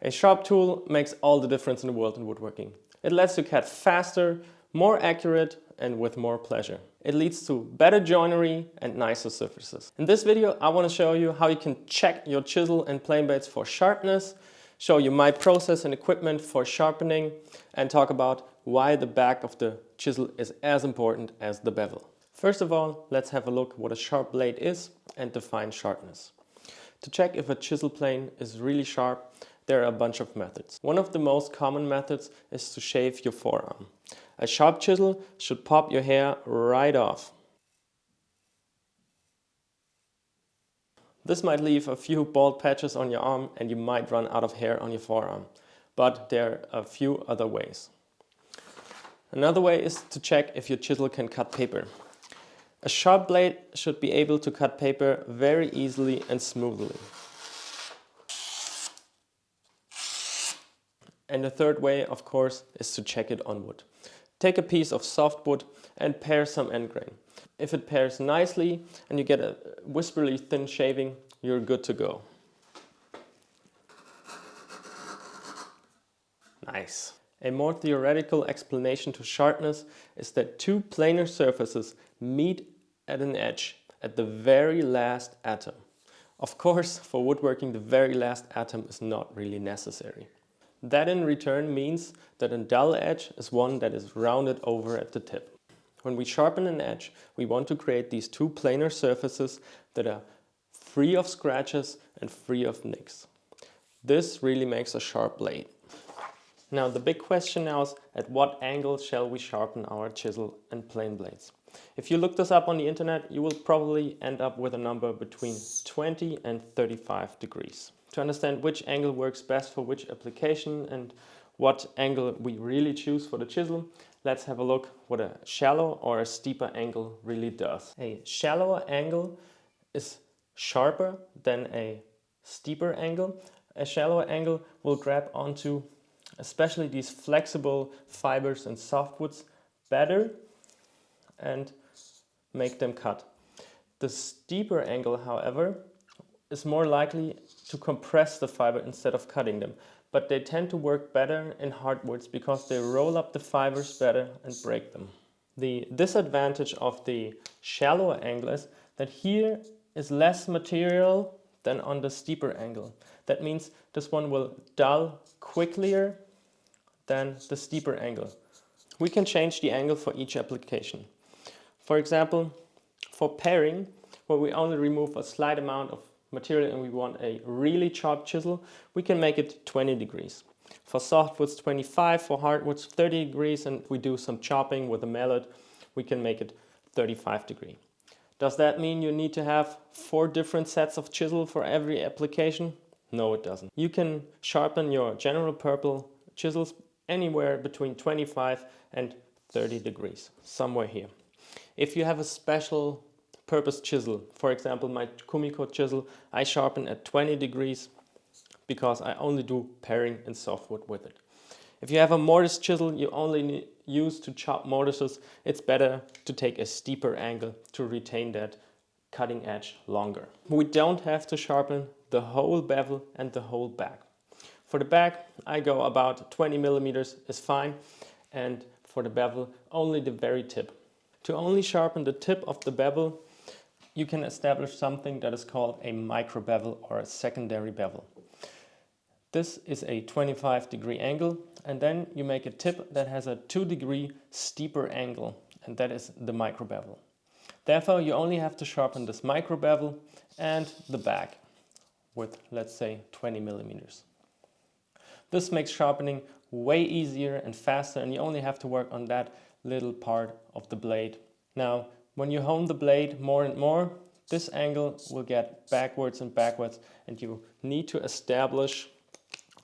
A sharp tool makes all the difference in the world in woodworking. It lets you cut faster, more accurate, and with more pleasure. It leads to better joinery and nicer surfaces. In this video, I want to show you how you can check your chisel and plane blades for sharpness, show you my process and equipment for sharpening, and talk about why the back of the chisel is as important as the bevel. First of all, let's have a look what a sharp blade is and define sharpness. To check if a chisel plane is really sharp, there are a bunch of methods. One of the most common methods is to shave your forearm. A sharp chisel should pop your hair right off. This might leave a few bald patches on your arm and you might run out of hair on your forearm. But there are a few other ways. Another way is to check if your chisel can cut paper. A sharp blade should be able to cut paper very easily and smoothly. And the third way, of course, is to check it on wood. Take a piece of soft wood and pare some end grain. If it pairs nicely and you get a whisperly thin shaving, you're good to go. Nice. A more theoretical explanation to sharpness is that two planar surfaces meet at an edge at the very last atom. Of course, for woodworking, the very last atom is not really necessary. That in return means that a dull edge is one that is rounded over at the tip. When we sharpen an edge, we want to create these two planar surfaces that are free of scratches and free of nicks. This really makes a sharp blade. Now the big question now is, at what angle shall we sharpen our chisel and plane blades? If you look this up on the internet, you will probably end up with a number between 20 and 35 degrees. To understand which angle works best for which application and what angle we really choose for the chisel, let's have a look what a shallow or a steeper angle really does. A shallower angle is sharper than a steeper angle. A shallower angle will grab onto especially these flexible fibers and softwoods better and make them cut. The steeper angle, however, is more likely to compress the fiber instead of cutting them, but they tend to work better in hardwoods because they roll up the fibers better and break them. The disadvantage of the shallower angle is that here is less material than on the steeper angle. That means this one will dull quicker than the steeper angle. We can change the angle for each application. For example, for paring, where we only remove a slight amount of material and we want a really sharp chisel, we can make it 20 degrees. For softwoods 25, for hardwoods 30 degrees, and if we do some chopping with a mallet, we can make it 35 degrees. Does that mean you need to have 4 different sets of chisel for every application? No, it doesn't. You can sharpen your general purple chisels anywhere between 25 and 30 degrees, somewhere here. If you have a special purpose chisel, for example my Kumiko chisel, I sharpen at 20 degrees because I only do paring in softwood with it. If you have a mortise chisel you only use to chop mortises, it's better to take a steeper angle to retain that cutting edge longer. We don't have to sharpen the whole bevel and the whole back. For the back I go about 20 millimeters is fine, and for the bevel only the very tip. To only sharpen the tip of the bevel, you can establish something that is called a micro bevel or a secondary bevel. This is a 25 degree angle, and then you make a tip that has a 2 degree steeper angle, and that is the micro bevel. Therefore you only have to sharpen this micro bevel and the back with, let's say, 20 millimeters. This makes sharpening way easier and faster, and you only have to work on that little part of the blade. Now, when you hone the blade more and more, this angle will get backwards and backwards, and you need to establish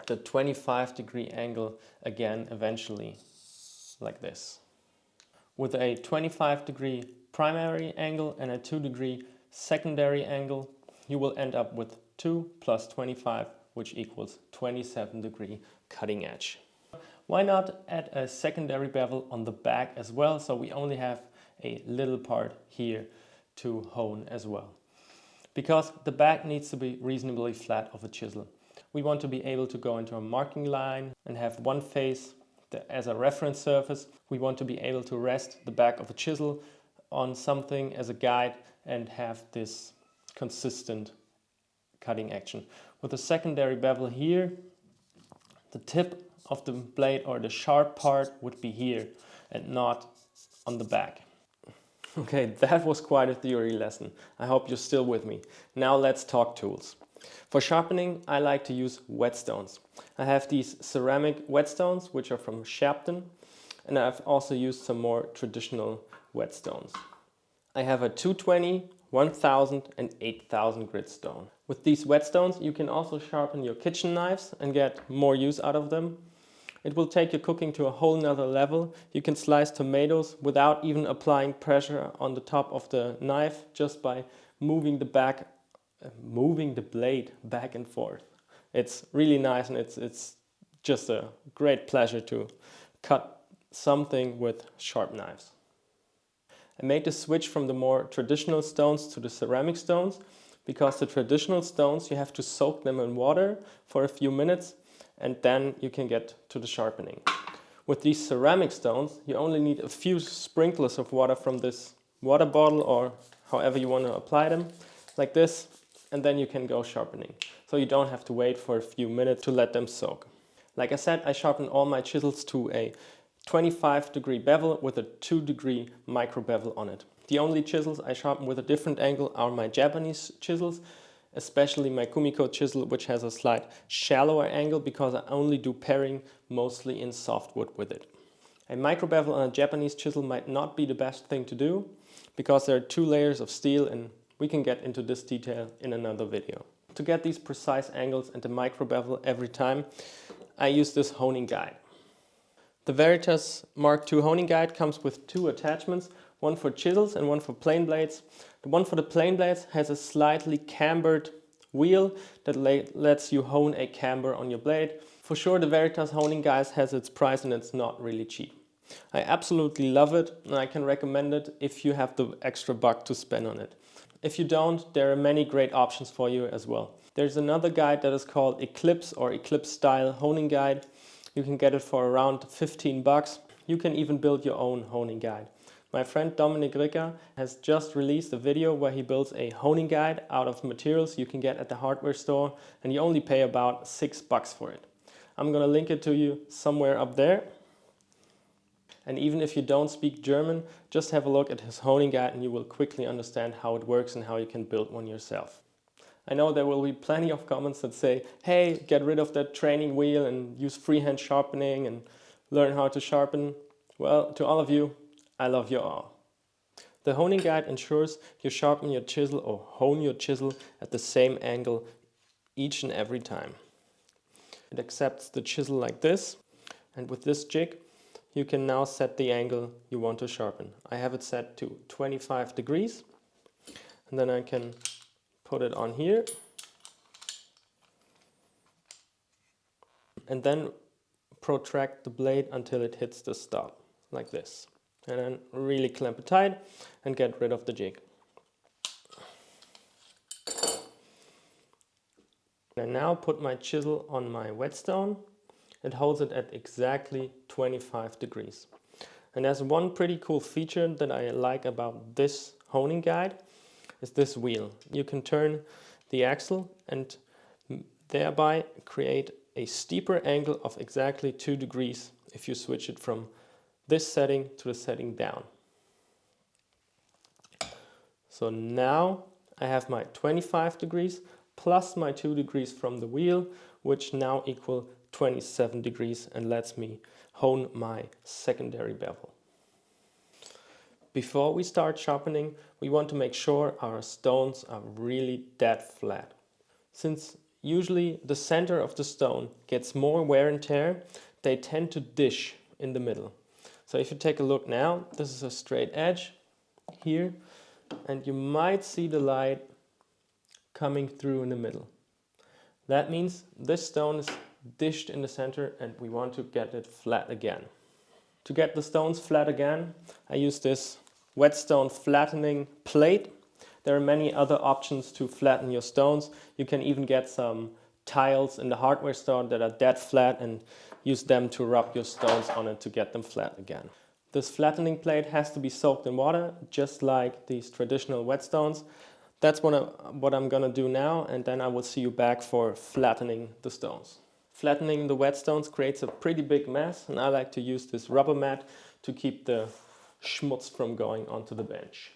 the 25 degree angle again eventually, like this. With a 25 degree primary angle and a 2 degree secondary angle, you will end up with 2 plus 25, which equals 27 degree cutting edge. Why not add a secondary bevel on the back as well, so we only have a little part here to hone as well? Because the back needs to be reasonably flat of a chisel. We want to be able to go into a marking line and have one face as a reference surface. We want to be able to rest the back of a chisel on something as a guide and have this consistent cutting action. With the secondary bevel here, the tip of the blade or the sharp part would be here and not on the back. Okay, that was quite a theory lesson. I hope you're still with me. Now let's talk tools. For sharpening, I like to use whetstones. I have these ceramic whetstones, which are from Sharpening, and I've also used some more traditional whetstones. I have a 220, 1000 and 8000 grit stone. With these whetstones, you can also sharpen your kitchen knives and get more use out of them. It will take your cooking to a whole nother level. You can slice tomatoes without even applying pressure on the top of the knife, just by moving the blade back and forth. It's really nice, and it's just a great pleasure to cut something with sharp knives. I made the switch from the more traditional stones to the ceramic stones because the traditional stones, you have to soak them in water for a few minutes and then you can get to the sharpening. With these ceramic stones, you only need a few sprinklers of water from this water bottle or however you want to apply them, like this, and then you can go sharpening. So you don't have to wait for a few minutes to let them soak. Like I said, I sharpen all my chisels to a 25-degree bevel with a 2-degree micro bevel on it. The only chisels I sharpen with a different angle are my Japanese chisels, especially my Kumiko chisel, which has a slight shallower angle because I only do paring mostly in softwood with it. A micro bevel on a Japanese chisel might not be the best thing to do because there are 2 layers of steel, and we can get into this detail in another video. To get these precise angles and the micro bevel every time, I use this honing guide. The Veritas Mark II honing guide comes with 2 attachments, one for chisels and one for plane blades. The one for the plane blades has a slightly cambered wheel that lets you hone a camber on your blade. For sure, the Veritas honing guide has its price and it's not really cheap. I absolutely love it and I can recommend it if you have the extra buck to spend on it. If you don't, there are many great options for you as well. There's another guide that is called Eclipse or Eclipse style honing guide. You can get it for around 15 bucks. You can even build your own honing guide. My friend Dominic Ricker has just released a video where he builds a honing guide out of materials you can get at the hardware store, and you only pay about 6 bucks for it. I'm gonna link it to you somewhere up there. And even if you don't speak German, just have a look at his honing guide and you will quickly understand how it works and how you can build one yourself. I know there will be plenty of comments that say, hey, get rid of that training wheel and use freehand sharpening and learn how to sharpen. Well, to all of you, I love you all. The honing guide ensures you sharpen your chisel or hone your chisel at the same angle each and every time. It accepts the chisel like this, and with this jig you can now set the angle you want to sharpen. I have it set to 25 degrees, and then I can put it on here and then protract the blade until it hits the stop, like this. And then really clamp it tight and get rid of the jig. I now put my chisel on my whetstone and holds it at exactly 25 degrees. And there's one pretty cool feature that I like about this honing guide is this wheel. You can turn the axle and thereby create a steeper angle of exactly 2 degrees if you switch it from this setting to the setting down. So now I have my 25 degrees plus my 2 degrees from the wheel, which now equal 27 degrees and lets me hone my secondary bevel. Before we start sharpening, we want to make sure our stones are really dead flat. Since usually the center of the stone gets more wear and tear, they tend to dish in the middle. So if you take a look now, this is a straight edge here, and you might see the light coming through in the middle. That means this stone is dished in the center and we want to get it flat again. To get the stones flat again, I use this whetstone flattening plate. There are many other options to flatten your stones. You can even get some tiles in the hardware store that are dead flat and use them to rub your stones on it to get them flat again. This flattening plate has to be soaked in water, just like these traditional whetstones. That's what I'm gonna do now, and then I will see you back for flattening the stones. Flattening the whetstones creates a pretty big mess, and I like to use this rubber mat to keep the schmutz from going onto the bench.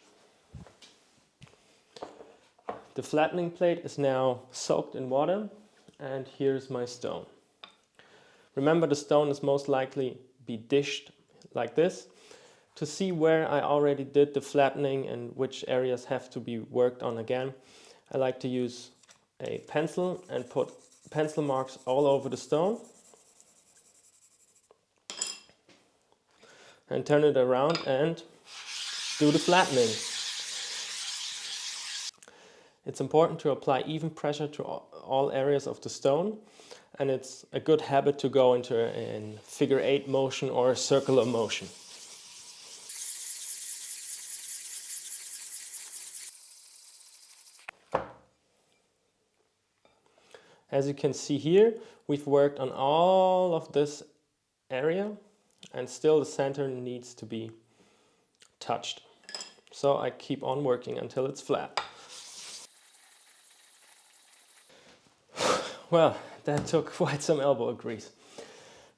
The flattening plate is now soaked in water, and here's my stone. Remember, the stone is most likely be dished like this. To see where I already did the flattening and which areas have to be worked on again, I like to use a pencil and put pencil marks all over the stone and turn it around and do the flattening. It's important to apply even pressure to all areas of the stone, and it's a good habit to go into a figure 8 motion or a circular motion. As you can see here, we've worked on all of this area, and still the center needs to be touched. So I keep on working until it's flat. Well, that took quite some elbow grease.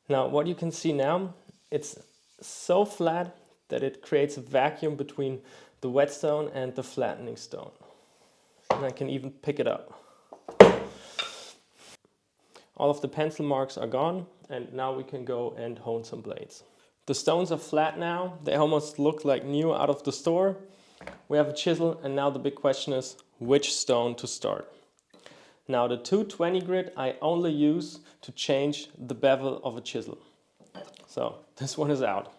Now what you can see now, it's so flat that it creates a vacuum between the whetstone and the flattening stone. And I can even pick it up. All of the pencil marks are gone, and now we can go and hone some blades. The stones are flat now. They almost look like new out of the store. We have a chisel, and now the big question is which stone to start. Now the 220 grit I only use to change the bevel of a chisel. So this one is out.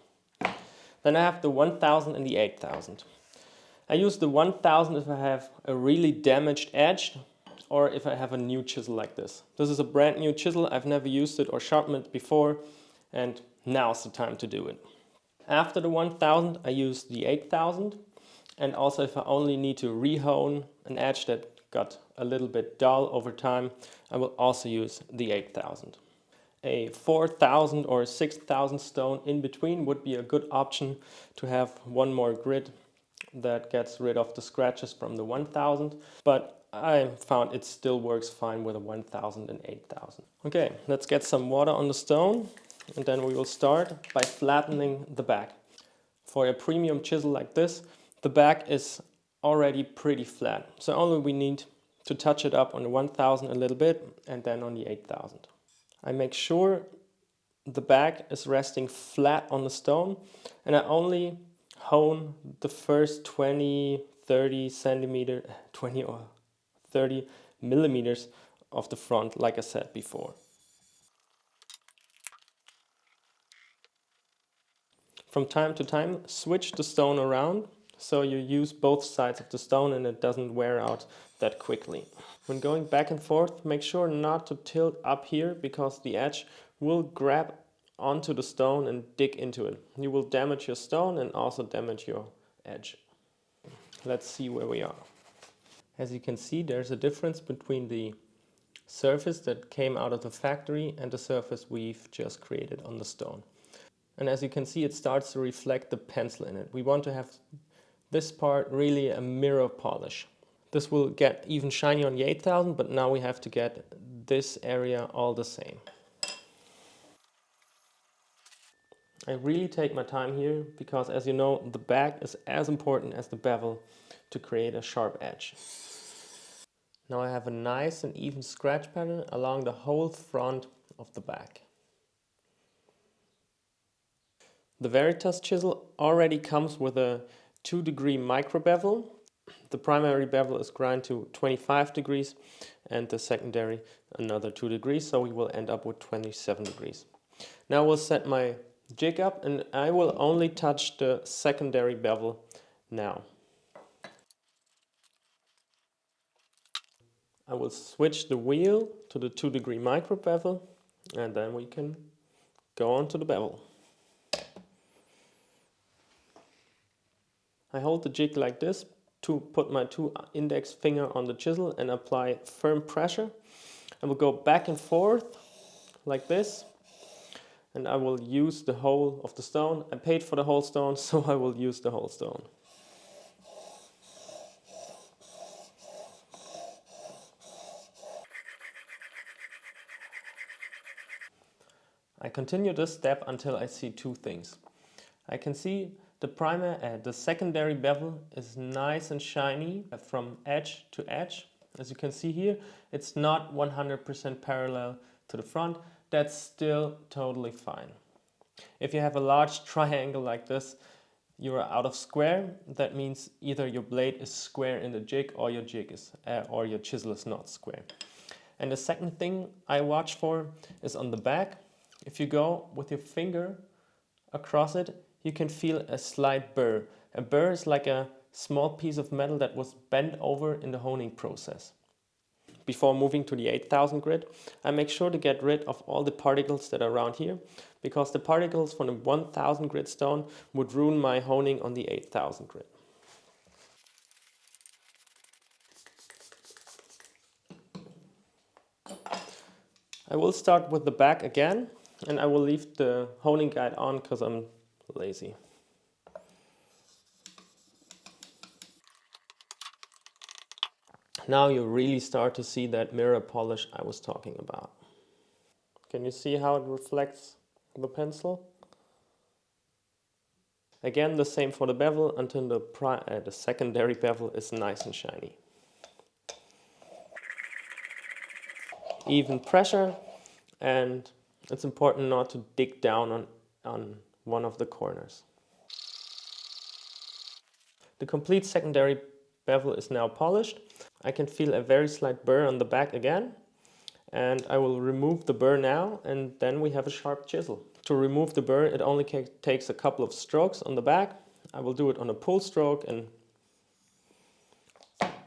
Then I have the 1000 and the 8000. I use the 1000 if I have a really damaged edge, or if I have a new chisel like this. This is a brand new chisel, I've never used it or sharpened it before, and now's the time to do it. After the 1000 I use the 8000, and also if I only need to re-hone an edge that got a little bit dull over time, I will also use the 8000. A 4000 or 6000 stone in between would be a good option to have one more grit that gets rid of the scratches from the 1000, but I found it still works fine with a 1000 and 8000. Okay, let's get some water on the stone, and then we will start by flattening the back. For a premium chisel like this, the back is already pretty flat, so only we need to touch it up on the 1000 a little bit and then on the 8000. I make sure the back is resting flat on the stone, and I only hone the first 20 or 30 millimeters of the front, like I said before. From time to time, switch the stone around so you use both sides of the stone and it doesn't wear out that quickly. When going back and forth, make sure not to tilt up here because the edge will grab onto the stone and dig into it. You will damage your stone and also damage your edge. Let's see where we are. As you can see, there's a difference between the surface that came out of the factory and the surface we've just created on the stone. And as you can see, it starts to reflect the pencil in it. We want to have this part really a mirror polish. This will get even shiny on the 8000, but now we have to get this area all the same. I really take my time here because, as you know, the back is as important as the bevel to create a sharp edge. Now I have a nice and even scratch pattern along the whole front of the back. The Veritas chisel already comes with a 2-degree micro bevel. The primary bevel is ground to 25 degrees and the secondary another 2 degrees, so we will end up with 27 degrees. Now we'll set my jig up, and I will only touch the secondary bevel now. I will switch the wheel to the 2-degree micro bevel, and then we can go on to the bevel. I hold the jig like this to put my 2 index finger on the chisel and apply firm pressure. I will go back and forth like this, and I will use the whole of the stone. I paid for the whole stone, so I will use the whole stone. I continue this step until I see two things. I can see the secondary bevel is nice and shiny from edge to edge. As you can see here, it's not 100% parallel to the front. That's still totally fine. If you have a large triangle like this, you are out of square. That means either your blade is square in the jig or your chisel is not square. And the second thing I watch for is on the back. If you go with your finger across it, you can feel a slight burr. A burr is like a small piece of metal that was bent over in the honing process. Before moving to the 8000 grit, I make sure to get rid of all the particles that are around here, because the particles from the 1000 grit stone would ruin my honing on the 8000 grit. I will start with the back again, and I will leave the honing guide on because I'm lazy. Now you really start to see that mirror polish I was talking about. Can you see how it reflects the pencil? Again, the same for the bevel until the secondary bevel is nice and shiny. Even pressure, and it's important not to dig down on one of the corners. The complete secondary bevel is now polished. I can feel a very slight burr on the back again, and I will remove the burr now, and then we have a sharp chisel. To remove the burr, it only takes a couple of strokes on the back. I will do it on a pull stroke and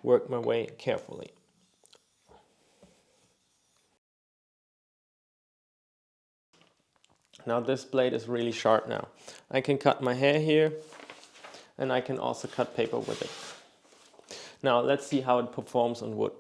work my way carefully. Now this blade is really sharp now. I can cut my hair here, and I can also cut paper with it. Now let's see how it performs on wood.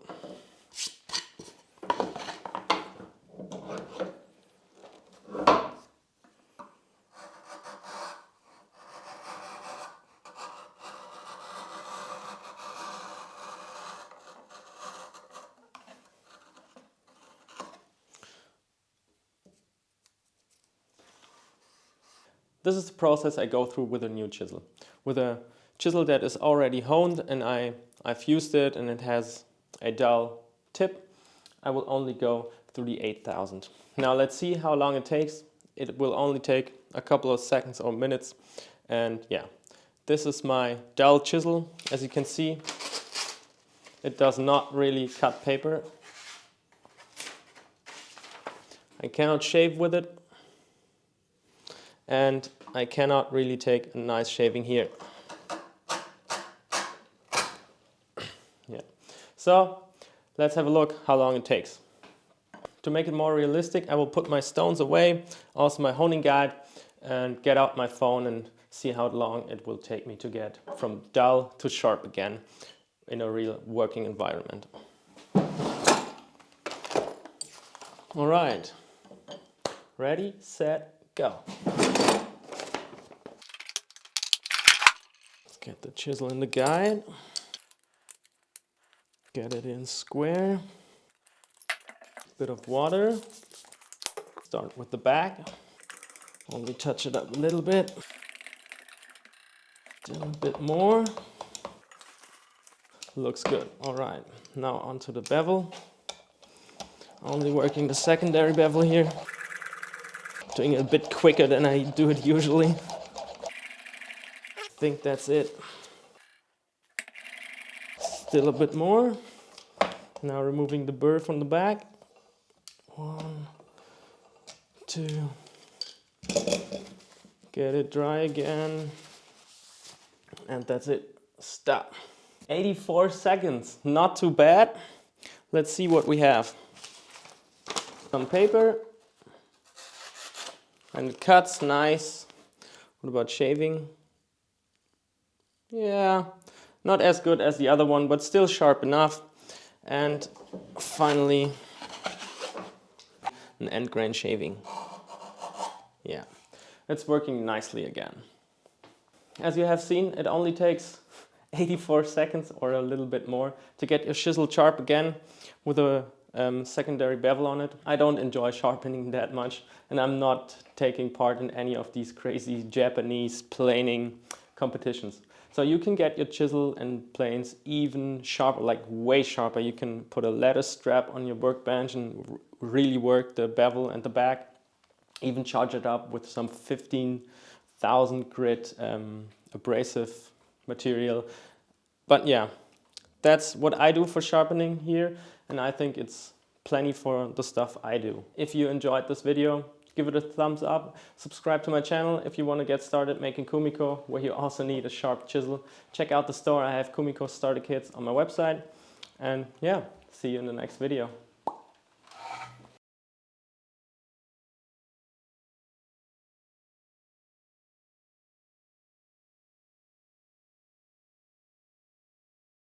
This is the process I go through with a new chisel. With a chisel that is already honed and I've used it and it has a dull tip, I will only go through the 8000. Now let's see how long it takes. It will only take a couple of seconds or minutes, and yeah, this is my dull chisel. As you can see, it does not really cut paper. I cannot shave with it, and I cannot really take a nice shaving here. Yeah. So let's have a look how long it takes. To make it more realistic, I will put my stones away, also my honing guide, and get out my phone and see how long it will take me to get from dull to sharp again in a real working environment. All right, ready, set, go. Let's get the chisel in the guide. Get it in square. Bit of water. Start with the back. Only touch it up a little bit. Then a bit more. Looks good. All right, now onto the bevel. Only working the secondary bevel here. Doing it a bit quicker than I do it usually. I think that's it. Still a bit more. Now removing the burr from the back. 1, 2. Get it dry again. And that's it. Stop. 84 seconds. Not too bad. Let's see what we have. Some paper. And it cuts nice. What about shaving? Yeah, not as good as the other one, but still sharp enough. And finally, an end grain shaving. Yeah, it's working nicely again. As you have seen, it only takes 84 seconds or a little bit more to get your chisel sharp again with a secondary bevel on it. I don't enjoy sharpening that much, and I'm not taking part in any of these crazy Japanese planing competitions. So you can get your chisel and planes even sharper, like way sharper. You can put a lattice strap on your workbench and really work the bevel and the back. Even charge it up with some 15,000 grit abrasive material. But yeah, that's what I do for sharpening here, and I think it's plenty for the stuff I do. If you enjoyed this video, give it a thumbs up, subscribe to my channel if you want to get started making kumiko, where you also need a sharp chisel. Check out the store, I have kumiko starter kits on my website, and yeah, see you in the next video.